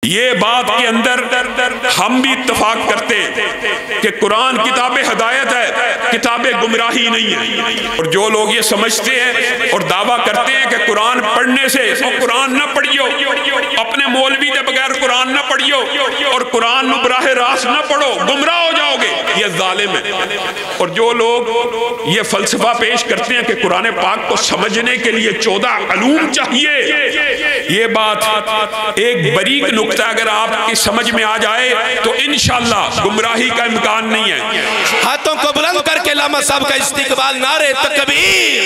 یہ بات کے اندر ہم بھی اتفاق کرتے ہیں کہ قرآن کتاب ہدایت ہے، کتاب گمراہی نہیں ہے۔ اور جو لوگ یہ سمجھتے ہیں اور دعویٰ کرتے ہیں کہ قرآن پڑھنے سے، اور قرآن نہ پڑھیو، اپنے مولوی کے بغیر قرآن نہ پڑھیو اور قرآن نو براہ راست نہ پڑھو، گمراہ ہو جاؤ گے، یہ ظالم ہے۔ اور جو لوگ یہ فلسفہ پیش کرتے ہیں کہ قرآن پاک کو سمجھنے کے لیے 14 علوم چاہیے، یہ بات ایک باریک نقطہ اگر آپ کی سمجھ میں آ جائے تو انشاءاللہ گمراہی کا امکان نہیں ہے۔ ہاتھوں کو بلند کر کے علامہ صاحب کا استقبال، نعرے تکبیر،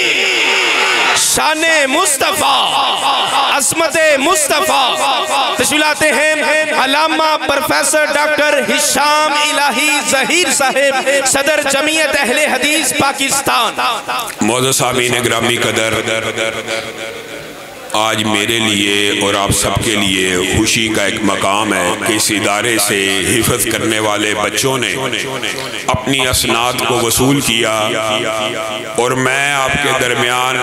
شان مصطفیٰ، عظمت مصطفیٰ۔ تشریف لاتے ہیں علامہ پروفیسر ڈاکٹر ہشام الہی ظہیر صاحب، صدر جمعیت اہل حدیث پاکستان۔ معزز سامعین گرامی قدر، آج میرے لیے اور آپ سب کے لیے خوشی کا ایک مقام ہے کہ اس ادارے سے حفظ کرنے والے بچوں نے اپنی اسناد کو وصول کیا، اور میں آپ کے درمیان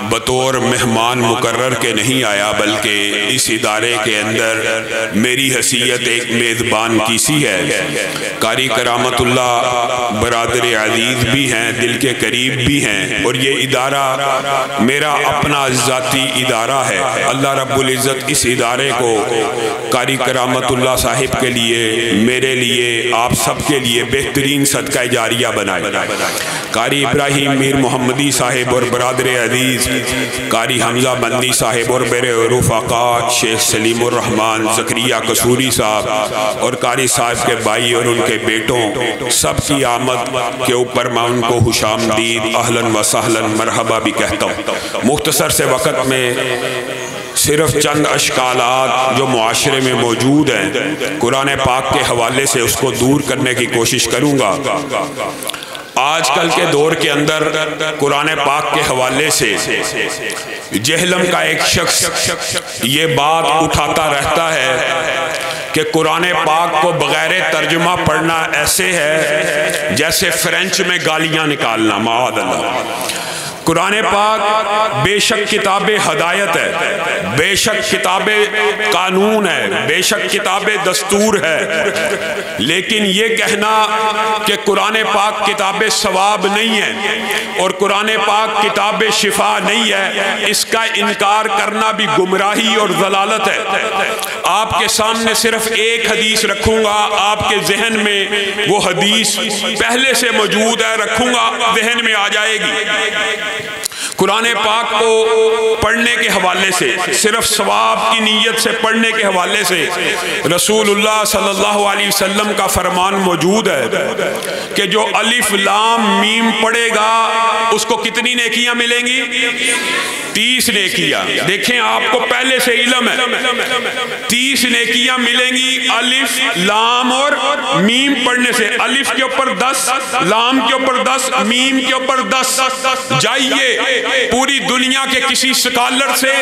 بطور مہمان مقرر کے نہیں آیا، بلکہ اس ادارے کے اندر میری حیثیت ایک میزبان کی سی ہے۔ قاری کرامت اللہ برادر عزیز بھی ہیں، دل کے قریب بھی ہیں، اور یہ ادارہ میرا اپنا ذاتی ادارہ ہے۔ اللہ رب العزت اس ادارے کو قاری کرامت اللہ صاحب کے لیے، میرے لیے، آپ سب کے لیے بہترین صدقہ جاریہ بنائے۔ قاری ابراہیم میر محمدی صاحب اور برادر عزیز قاری حمزہ بندی صاحب اور میرے رفقا شیخ سلیم الرحمن زکریہ قصوری صاحب اور قاری صاحب کے بھائی اور ان کے بیٹوں، سب کی آمد کے اوپر میں ان کو خوش آمدید، اہلاً و سہلاً، مرحبا بھی کہتا ہوں۔ مختصر سے وقت میں صرف چند اشکالات جو معاشرے میں موجود ہیں قرآن پاک کے حوالے سے اس کو دور کرنے کی کوشش کروں گا۔ آج کل کے دور کے اندر قرآن پاک کے حوالے سے جہلم کا ایک شخص یہ بات اٹھاتا رہتا ہے کہ قرآن پاک کو بغیر ترجمہ پڑھنا ایسے ہے جیسے فرینچ میں گالیاں نکالنا، معاذ اللہ۔ قرآن پاک بے شک کتاب ہدایت ہے، بے شک کتاب قانون ہے، بے شک کتاب دستور ہے، لیکن یہ کہنا کہ قرآن پاک کتاب ثواب نہیں ہے اور قرآن پاک کتاب شفا نہیں ہے، اس کا انکار کرنا بھی گمراہی اور ضلالت ہے۔ آپ کے سامنے صرف ایک حدیث رکھوں گا، آپ کے ذہن میں وہ حدیث پہلے سے موجود ہے، رکھوں گا، ذہن میں آ جائے گی۔ قرآن پاک کو پڑھنے کے حوالے سے، صرف ثواب کی نیت سے پڑھنے کے حوالے سے رسول اللہ صلی اللہ علیہ وسلم کا فرمان موجود ہے کہ جو الف لام میم پڑھے گا اس کو کتنی نیکیاں ملیں گی؟ 30 نیکیاں۔ دیکھیں آپ کو پہلے سے علم ہے، 30 نیکیاں ملیں گی الف لام اور میم پڑھنے سے۔ الف کے اوپر 10، لام کے اوپر 10، میم کے اوپر 10۔ جائیے پوری دنیا کے کسی سکالر سے،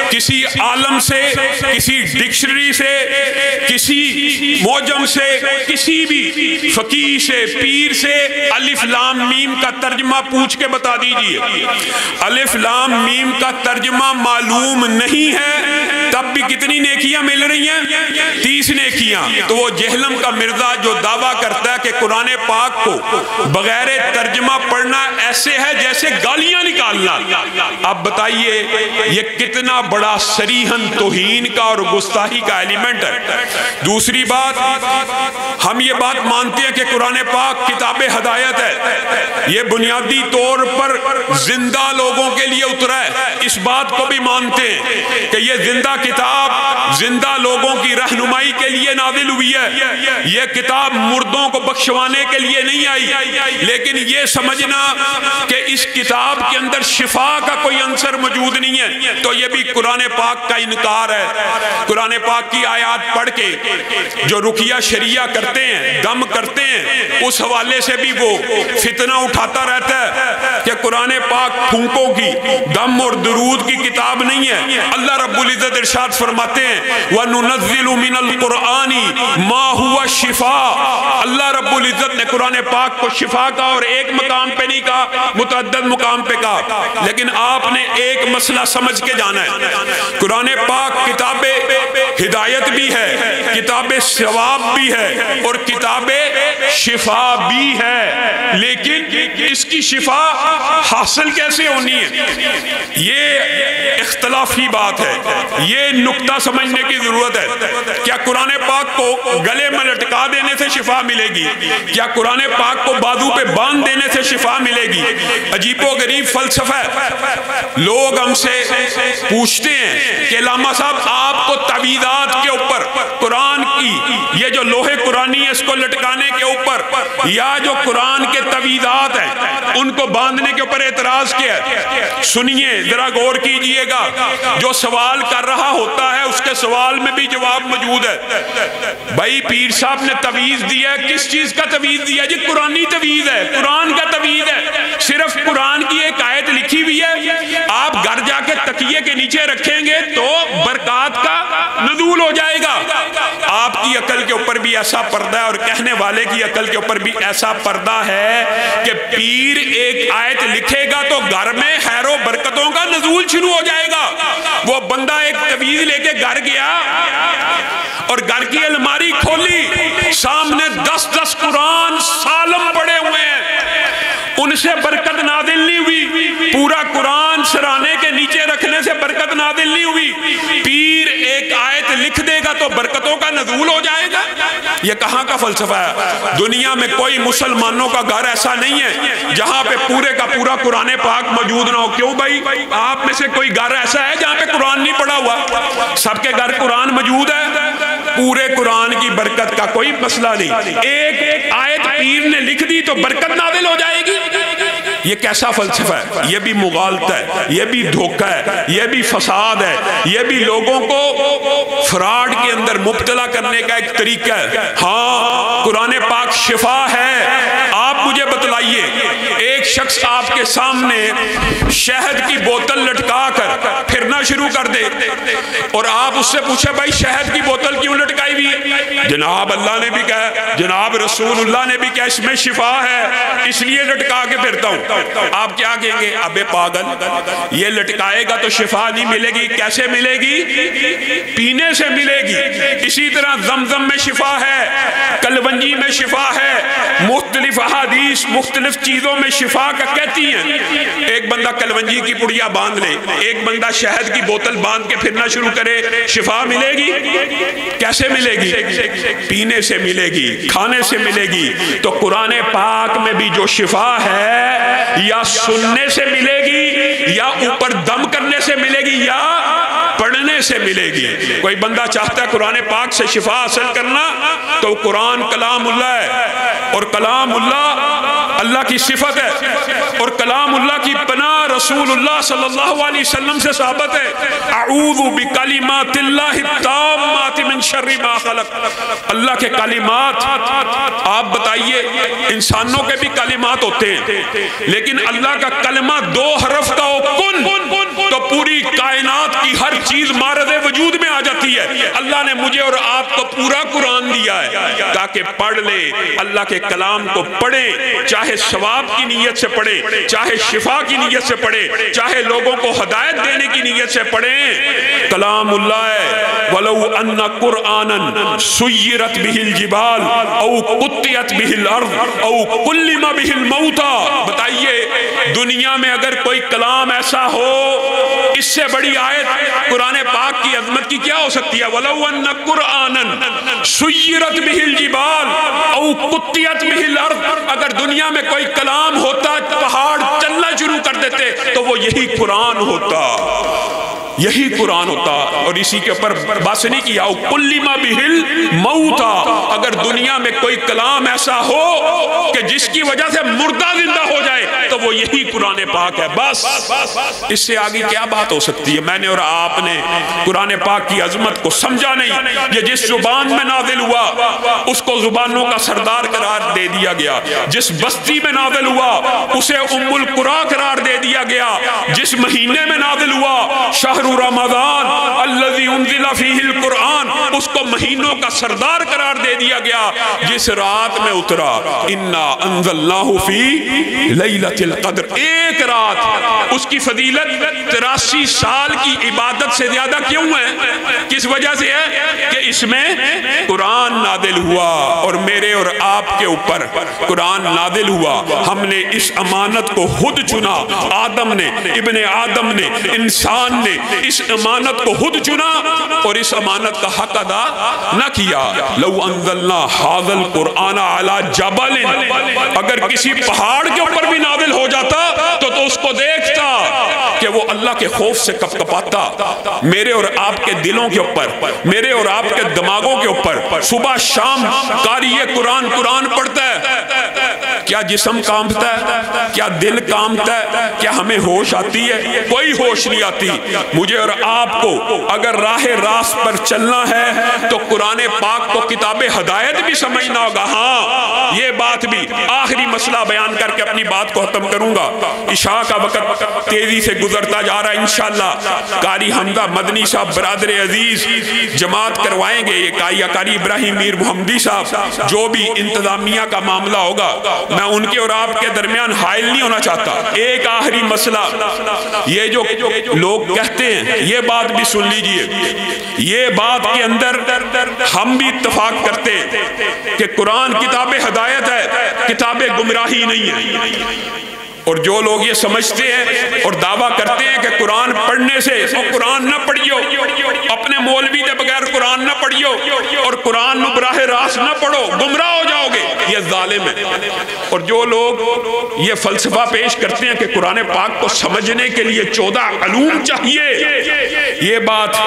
کسی عالم سے، کسی ڈکشنری سے، کسی موجم سے، کسی بھی فقیہ سے، پیر سے الف لام میم کا ترجمہ پوچھ کے بتا دیجئے۔ الف لام میم کا ترجمہ معلوم نہیں ہے، تب بھی کتنی نیکیاں مل رہی ہیں؟ 30 نیکیاں۔ تو وہ جہلم کا مرزا جو دعویٰ کرتا ہے کہ قرآن پاک کو بغیر ترجمہ پڑھنا ایسے ہے جیسے گالیاں نکالنا، اب بتائیے یہ کتنا بڑا صریحاً توہین کا اور گستاخی کا ایلیمنٹ ہے۔ دوسری بات، ہم یہ بات مانتے ہیں کہ قرآن پاک کتاب ہدایت ہے، یہ بنیادی طور پر زندہ لوگوں کے لیے اترا ہے، اس بات کو بھی مانتے ہیں کہ یہ زندہ کتاب زندہ لوگوں کی رہنمائی کے لیے نازل ہوئی ہے، یہ کتاب مردوں کو بخشوانے کے لیے نہیں آئی، لیکن یہ سمجھنا کہ اس کتاب کے اندر شفا کا کوئی عنصر موجود نہیں ہے تو یہ بھی قرآن پاک کا انکار ہے۔ قرآن پاک کی آیات پڑھ کے جو رقیہ شریعہ کرتے ہیں، دم کرتے ہیں، اس حوالے سے بھی وہ فتنہ اٹھاتا رہتا ہے کہ قرآن پاک پھونکوں کی، دم اور درود کی کتاب نہیں ہے۔ اللہ رب العزت ارشاد فرماتے ہیں وَنُنَزِّلُ مِنَ الْقُرْآنِ مَا هُوَ شِفَاء۔ اللہ رب العزت نے قرآن پاک کو شفا کا اور ایک مقام پہ نہیں کہا، متعدد مقام پہ کہا، لیکن آپ نے ایک مسئلہ سمجھ کے جانا ہے۔ قرآن پاک کتاب ہدایت بھی ہے، کتاب ثواب بھی ہے، اور کتاب شفا بھی ہے، لیکن اس کی شفا حاصل کیسے ہونی ہے یہ اختلافی بات ہے، یہ نقطہ سمجھنے کی ضرورت ہے۔ کیا قرآن پاک کو گلے میں لٹکا دینے سے شفا ملے گی؟ کیا قرآن پاک کو بازو پہ باندھ دینے سے شفا ملے گی؟ عجیب و غریب فلسفہ ہے۔ لوگ ہم سے پوچھتے ہیں کہ علامہ صاحب آپ کو تعویذات کے اوپر قرآن کی یہ جو لوہے قرآنی ہے اس کو لٹکانے کے اوپر یا جو قرآن کے تعویذات ہیں ان کو باندھنے کے اوپر اعتراض کیا ہے؟ سنیے ذرا غور کیجئے گا، جو سوال کر رہا ہوتا ہے اس کے سوال میں بھی جواب موجود ہے۔ بھائی پیر صاحب نے تعویذ دیا ہے، کس چیز کا تعویذ دیا؟ جی قرآنی تعویذ ہے، قرآن کا تعویذ ہے، صرف قرآن کی ایک آیت لکھی ہوئی ہے، آپ گھر جا کے تکیے کے نیچے رکھیں گے تو برکات کا نزول ہو جائے گا۔ آپ کی عقل کے اوپر بھی ایسا پردہ ہے اور کہنے والے کی عقل کے اوپر بھی ایسا پردہ ہے کہ پیر ایک آیت لکھے گا تو گھر میں خیر و برکتوں کا نزول شروع ہو جائے گا۔ وہ بندہ ایک تعویذ لے کے گھر گیا اور گھر کی الماری کھولی، سامنے 10 قرآن سالم پڑے ہوئے ہیں، ان سے برکت نازل نہیں ہوئی، پورا قرآن سرانے کے نیچے رکھنے سے برکت نازل نہیں ہوئی۔ پیر ایک آیت لکھ دے گا تو برکتوں کا نزول ہو جائے گا؟ یہ کہاں کا فلسفہ ہے؟ دنیا میں کوئی مسلمانوں کا گھر ایسا نہیں ہے جہاں پہ پورے کا پورا قرآن پاک موجود نہ ہو۔ کیوں بھائی؟ آپ میں سے کوئی گھر ایسا ہے جہاں پہ قرآن نہیں پڑھا ہوا؟ سب کے گھر قرآن موجود ہے، پورے قرآن کی برکت کا کوئی مسئلہ نہیں۔ ایک آیت پیر نے لکھ دی تو برکت نازل ہو جائے گی؟ یہ کیسا فلسفہ ہے؟ یہ بھی مغالطہ ہے، یہ بھی دھوکہ ہے، یہ بھی فساد ہے، یہ بھی لوگوں کو فراڈ کے اندر مبتلا کرنے کا ایک طریقہ ہے۔ ہاں قرآن پاک شفا ہے۔ آپ مجھے بتلائیے، ایک شخص آپ کے سامنے شہد کی بوتل لٹکا کر پھرنا شروع کر دے اور آپ اس سے پوچھے بھائی شہد کی بوتل کیوں لٹکائی ہوئی ہے؟ جناب اللہ نے بھی کہا، جناب رسول اللہ نے بھی کہا اس میں شفا ہے اس لیے لٹکا کے پھرتا ہوں۔ آپ کیا کہیں گے؟ ابے پاگل، یہ لٹکائے گا تو شفا نہیں ملے گی۔ کیسے ملے گی؟ پینے سے ملے گی۔ اسی طرح زمزم میں شفا ہے، کلونجی میں شفا ہے، مختلف احادیث مختلف چیزوں میں شفا کا کہتی ہیں۔ ایک بندہ کلونجی کی پڑیا باندھ لے، ایک بندہ شہد کی بوتل باندھ کے پھرنا شروع کرے، شفا ملے گی؟ کیسے ملے گی؟ پینے سے ملے گی، کھانے سے ملے گی۔ تو قرآن پاک میں بھی جو شفا ہے یا سننے سے ملے گی یا اوپر دم کرنے سے ملے گی یا پڑھنے سے ملے گی۔ کوئی بندہ چاہتا ہے قرآن پاک سے شفا حاصل کرنا تو قرآن کلام اللہ ہے، اور کلام اللہ اللہ کی صفت ہے، اور کلام اللہ کی پناہ رسول اللہ صلی اللہ علیہ وسلم سے ثابت ہے۔ اعوذ بکلمات اللہ التامات من شر ما خلق۔ اللہ کے کلمات، آپ بتائیے انسانوں کے بھی کلمات ہوتے ہیں لیکن اللہ کا کلمہ 2 حرف کا ہو کن تو پوری کائنات کی ہر چیز مارد وجود میں آ جاتی ہے۔ اللہ نے مجھے اور آپ کو پورا قرآن دیا ہے تاکہ پڑھ لے، اللہ کے کلام کو پڑھیں، چاہے ثواب کی نیت سے پڑھیں، چاہے شفا کی نیت سے پڑھیں، چاہے لوگوں کو ہدایت دینے کی نیت سے پڑھیں۔ کلام اللہ ہے۔ وَلَوْ أَنَّ قُرْآنًا سُيِّرَتْ بِهِ الْجِبَالُ أَوْ قُطِّعَتْ بِهِ الْأَرْضُ أَوْ كُلِّمَ بِهِ الْمَوْتَى۔ بتائیے دنیا میں اگر کوئی کلام ایسا ہو اس سے بڑی آیت قرآن پاک کی عظمت کی کیا ہو سکتی ہے؟ وَلَوْ أَنَّ قُرْآنًا سُيِّرَتْ بِهِ الْجِبَالُ أَوْ قُطِّعَتْ بِهِ الْأَرْضُ۔ اگر دنیا میں کوئی کلام ہوتا پہاڑ چلنا شروع کر دیتے تو وہ یہی قرآن ہوتا، یہی قرآن ہوتا۔ اور اسی کے اوپر بس نہیں کیا کلمہ بہل موتا، اگر دنیا میں کوئی کلام ایسا ہو کہ جس کی وجہ سے مردہ زندہ ہو جائے تو وہ یہی قرآن پاک ہے۔ بس اس سے آگے کیا بات ہو سکتی ہے؟ میں نے اور آپ نے قرآن پاک کی عظمت کو سمجھا نہیں۔ یہ جس زبان میں نازل ہوا اس کو زبانوں کا سردار قرار دے دیا گیا، جس بستی میں نازل ہوا اسے ام القریٰ قرار دے دیا گیا، جس مہینے میں نازل ہوا شہر شہر رمضان الذی انزل فیہ القرآن، اس کو مہینوں کا سردار قرار دے دیا گیا جس رات میں اترا۔ انا انزلناہ فی لیلۃ القدر، ایک رات، اس کی فضیلت 83 سال کی عبادت سے زیادہ کیوں ہے؟ کس وجہ سے ہے کہ اس میں قرآن نازل ہوا، اور میرے اور آپ کے اوپر قرآن نازل ہوا۔ ہم نے اس امانت کو خود چنا، آدم نے، ابن آدم نے، انسان نے اس امانت کو خود چنا اور اس امانت کا حق ادا نہ کیا۔ لو انزلنا ھذا القرآن علی جبل، اگر کسی پہاڑ کے اوپر بھی نازل ہو جاتا تو اس کو دیکھتا کہ وہ اللہ کے خوف سے کپ کپاتا۔ میرے اور آپ کے دلوں کے اوپر، میرے اور آپ کے دماغوں کے اوپر صبح شام قاری قرآن قرآن پڑھتا ہے، کیا جسم کانپتا ہے؟ کیا دل کانپتا ہے؟ کیا ہمیں ہوش آتی ہے؟ کوئی ہوش نہیں آتی۔ مجھے اور آپ کو اگر راہ راست پر چلنا ہے تو قرآن پاک کو کتاب ہدایت بھی سمجھنا ہوگا۔ ہاں، یہ بات بھی آخری مسئلہ بیان کر کے اپنی بات کو ختم کروں گا۔ عشاء کا وقت تیزی سے گزرتا جا رہا ہے، انشاءاللہ قاری حمزہ مدنی صاحب برادر عزیز جماعت کروائیں گے، یہ قاری ابراہیم میر محمدی صاحب، جو بھی انتظامیہ کا معاملہ ہوگا میں ان کے اور آپ کے درمیان حائل نہیں ہونا چاہتا۔ ایک آخری مسئلہ، یہ جو لوگ کہتے ہیں یہ بات بھی سن لیجئے، یہ بات کے اندر ہم بھی اتفاق کرتے ہیں کہ قرآن کتاب ہدایت ہے، کتاب گمراہی نہیں ہے۔ اور جو لوگ یہ سمجھتے ہیں اور دعویٰ کرتے ہیں کہ قرآن پڑھنے سے، اور قرآن نہ پڑھیو، اپنے مولوی دے بغیر قرآن نہ پڑھیو اور قرآن نو براہ راست نہ پڑھو، گمراہ ہو جاؤ گے، یہ ظالم ہے۔ اور جو لوگ یہ فلسفہ پیش کرتے ہیں کہ قرآن پاک کو سمجھنے کے لیے 14 علوم چاہیے، یہ بات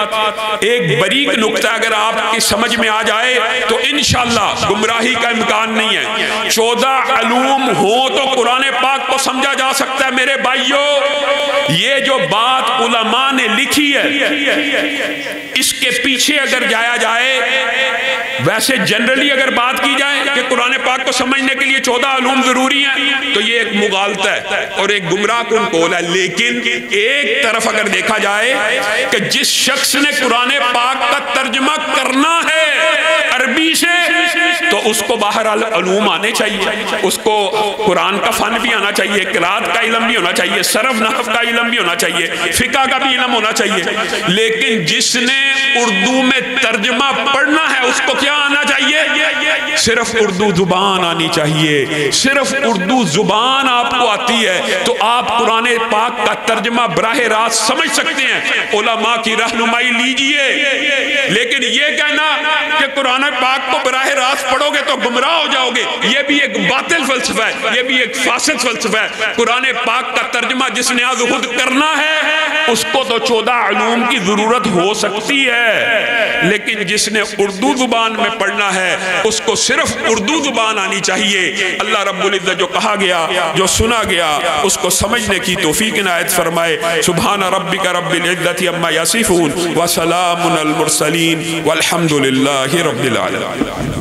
ایک باریک نکتہ اگر آپ کی سمجھ میں آ جائے تو انشاءاللہ گمراہی کا امکان نہیں ہے۔ 14 علوم ہوں تو قرآن پاک کو سمجھا جا سکتا ہے۔ میرے بھائیوں، یہ جو بات علماء نے لکھی ہے اس کے پیچھے اگر جایا جائے، ویسے جنرلی اگر بات کی جائے کہ قرآن پاک کو سمجھنے کے لیے 14 علوم ضروری ہیں تو یہ ایک مغالطہ ہے اور ایک گمراہ کن قول ہے۔ لیکن ایک طرف اگر دیکھا جائے کہ جس شخص نے قرآن پاک کا ترجمہ کرنا ہے عربی سے تو اس کو بہرحال علوم آنے چاہیے، اس کو قرآن کا فن بھی آنا چاہیے، قرات کا علم بھی ہونا چاہیے، صرف نحو کا علم بھی ہونا چاہیے، فقہ کا بھی علم ہونا چاہیے۔ لیکن جس نے اردو میں ترجمہ پڑھنا ہے اس کو کیا آنا چاہیے؟ صرف اردو زبان آنی چاہیے۔ صرف اردو زبان آپ کو آتی ہے تو آپ قرآن پاک کا ترجمہ براہ راست سمجھ سکتے ہیں، علماء کی رہنمائی لیجئے۔ لیکن یہ کہنا کہ قرآن پاک کو براہ راست پڑھو گے تو گمراہ ہو جاؤ گے، یہ بھی ایک باطل فلسفہ ہے، یہ بھی ایک فاسد فلسفہ ہے۔ قرآن پاک کا ترجمہ جس نے آج خود کرنا ہے اس کو تو 14 علوم کی ضرورت ہو سکتی ہے، لیکن جس نے اردو زبان میں پڑھنا ہے اس کو صرف اردو زبان آنی چاہیے۔ اللہ رب العزت جو کہا گیا، جو سنا گیا، اس کو سمجھنے کی توفیق عنایت فرمائے۔ سبحان ربک رب العزت عما یصفون وسلام علی المرسلین والحمد للہ رب العالمین۔